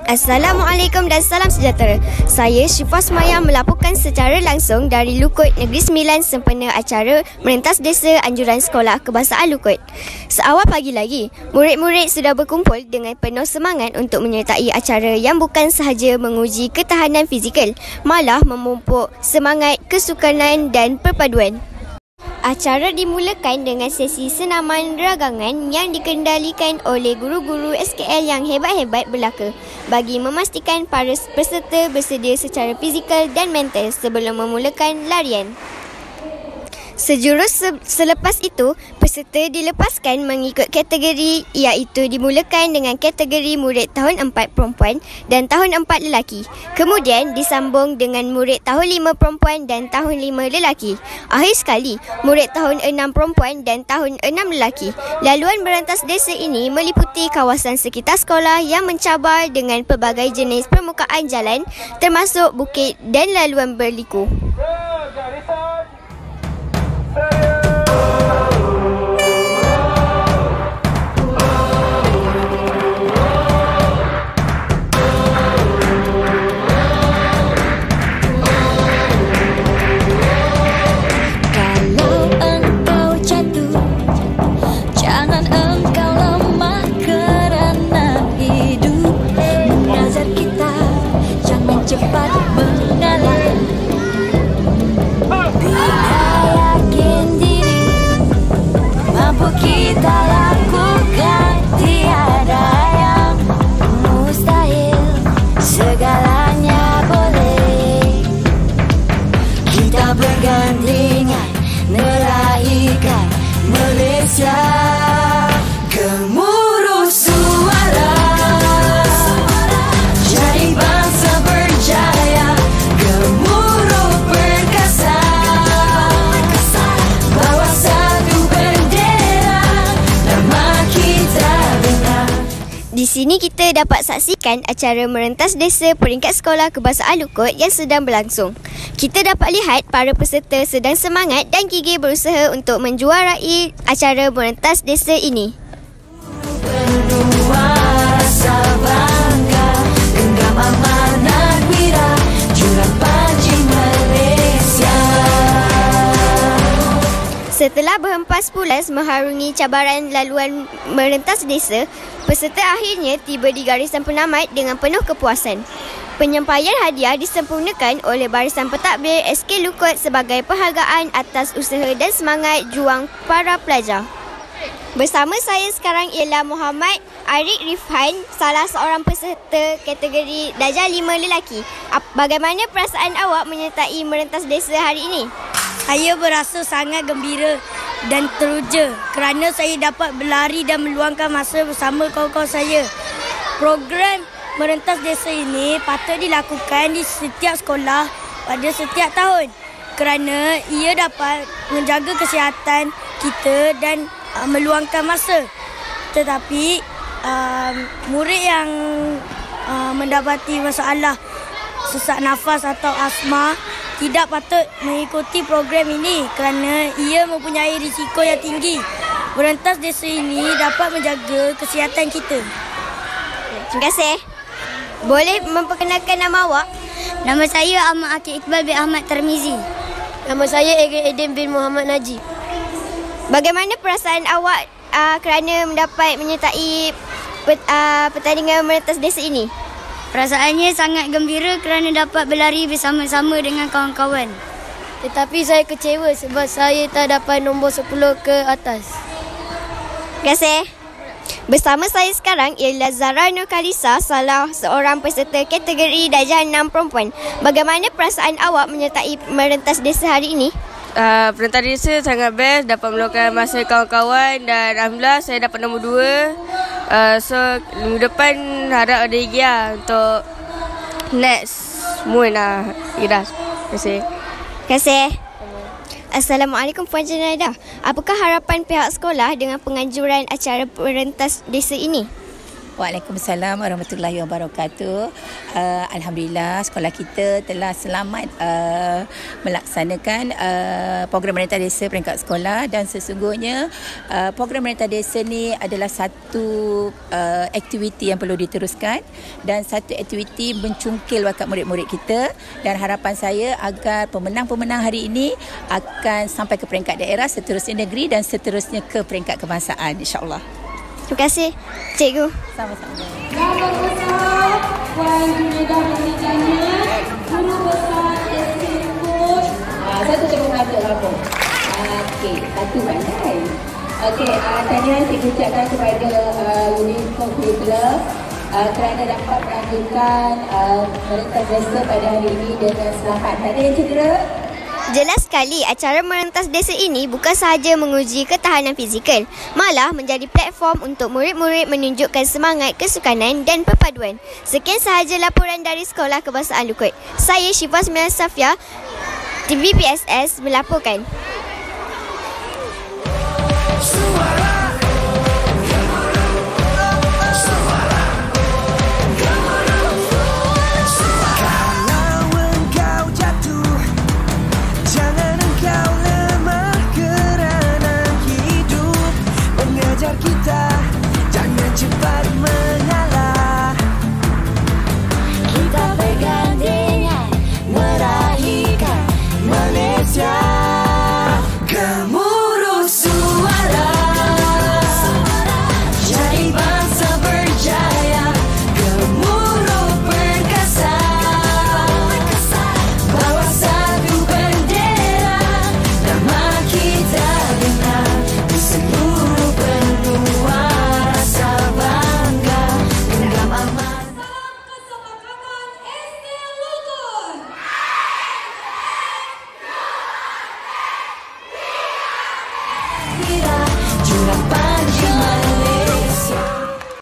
Assalamualaikum dan salam sejahtera. Saya Syifa Semaya melaporkan secara langsung dari Lukut Negeri Sembilan sempena acara Merentas Desa Anjuran Sekolah Kebangsaan Lukut. Seawal pagi lagi, murid-murid sudah berkumpul dengan penuh semangat untuk menyertai acara yang bukan sahaja menguji ketahanan fizikal, malah memupuk semangat kesukanan dan perpaduan. Acara dimulakan dengan sesi senaman ragangan yang dikendalikan oleh guru-guru SKL yang hebat-hebat belaka bagi memastikan para peserta bersedia secara fizikal dan mental sebelum memulakan larian. Sejurus selepas itu, peserta dilepaskan mengikut kategori iaitu dimulakan dengan kategori murid tahun 4 perempuan dan tahun 4 lelaki. Kemudian disambung dengan murid tahun 5 perempuan dan tahun 5 lelaki. Akhir sekali, murid tahun 6 perempuan dan tahun 6 lelaki. Laluan merentas desa ini meliputi kawasan sekitar sekolah yang mencabar dengan pelbagai jenis permukaan jalan termasuk bukit dan laluan berliku. Bergandingan melahirkan Malaysia gemuruh suara, jadi bangsa berjaya, gemuruh perkasa, bawa satu bendera, nama kita benar. Di sini kita dapat saksikan acara Merentas Desa Peringkat Sekolah Kebangsaan Lukut yang sedang berlangsung. Kita dapat lihat para peserta sedang semangat dan gigih berusaha untuk menjuarai acara Merentas Desa ini. Setelah berhempas pulas mengharungi cabaran laluan Merentas Desa, peserta akhirnya tiba di garisan penamat dengan penuh kepuasan. Penyampaian hadiah disempurnakan oleh barisan pentadbir SK Lukut sebagai penghargaan atas usaha dan semangat juang para pelajar. Bersama saya sekarang ialah Muhammad Arik Rifhan, salah seorang peserta kategori darjah 5 lelaki. Bagaimana perasaan awak menyertai Merentas Desa hari ini? Saya berasa sangat gembira dan teruja kerana saya dapat berlari dan meluangkan masa bersama kawan-kawan saya. Program Merentas Desa ini patut dilakukan di setiap sekolah pada setiap tahun kerana ia dapat menjaga kesihatan kita dan meluangkan masa. Tetapi murid yang mendapati masalah sesak nafas atau asma tidak patut mengikuti program ini kerana ia mempunyai risiko yang tinggi. Merentas Desa ini dapat menjaga kesihatan kita. Terima kasih. Boleh memperkenalkan nama awak? Nama saya Ahmad Akid Iqbal bin Ahmad Tarmizi. Nama saya Eden bin Muhammad Najib. Bagaimana perasaan awak kerana mendapat menyertai pertandingan Merentas Desa ini? Perasaannya sangat gembira kerana dapat berlari bersama-sama dengan kawan-kawan. Tetapi saya kecewa sebab saya tak dapat nombor 10 ke atas. Terima kasih. Bersama saya sekarang ialah Zara Nur Kalisa, salah seorang peserta kategori darjah 6 perempuan. Bagaimana perasaan awak menyertai Merentas Desa hari ini? Merentas Desa sangat best, dapat meluangkan masa kawan-kawan dan alhamdulillah saya dapat nombor 2. So minggu depan harap ada lagi lah untuk next moon lah. Terima kasih. Terima kasih. Assalamualaikum Puan Janaidah. Apakah harapan pihak sekolah dengan penganjuran acara Merentas Desa ini? Waalaikumsalam warahmatullahi wabarakatuh. Alhamdulillah sekolah kita telah selamat melaksanakan program Merentah Desa peringkat sekolah, dan sesungguhnya program Merentah Desa ni adalah satu aktiviti yang perlu diteruskan dan satu aktiviti mencungkil bakat murid-murid kita, dan harapan saya agar pemenang-pemenang hari ini akan sampai ke peringkat daerah, seterusnya negeri dan seterusnya ke peringkat kebangsaan, insya-Allah. Terima kasih, Cikgu. Sama-sama. Yang besar, Puan Junaida memberikannya. Guru besar SK Coach. Satu cikgu kata apa? Okey, satu pandai. Okey, tahniah saya ucapkan kepada Unicorn Curriculum kerana dapat melanjutkan Merentas Desa pada hari ini dengan selamat. Tak ada yang cedera? Jelas sekali, acara Merentas Desa ini bukan sahaja menguji ketahanan fizikal, malah menjadi platform untuk murid-murid menunjukkan semangat kesukanan dan perpaduan. Sekian sahaja laporan dari Sekolah Kebangsaan Lukut. Saya Syifa Smilan Safia, TVPSS melaporkan. Suara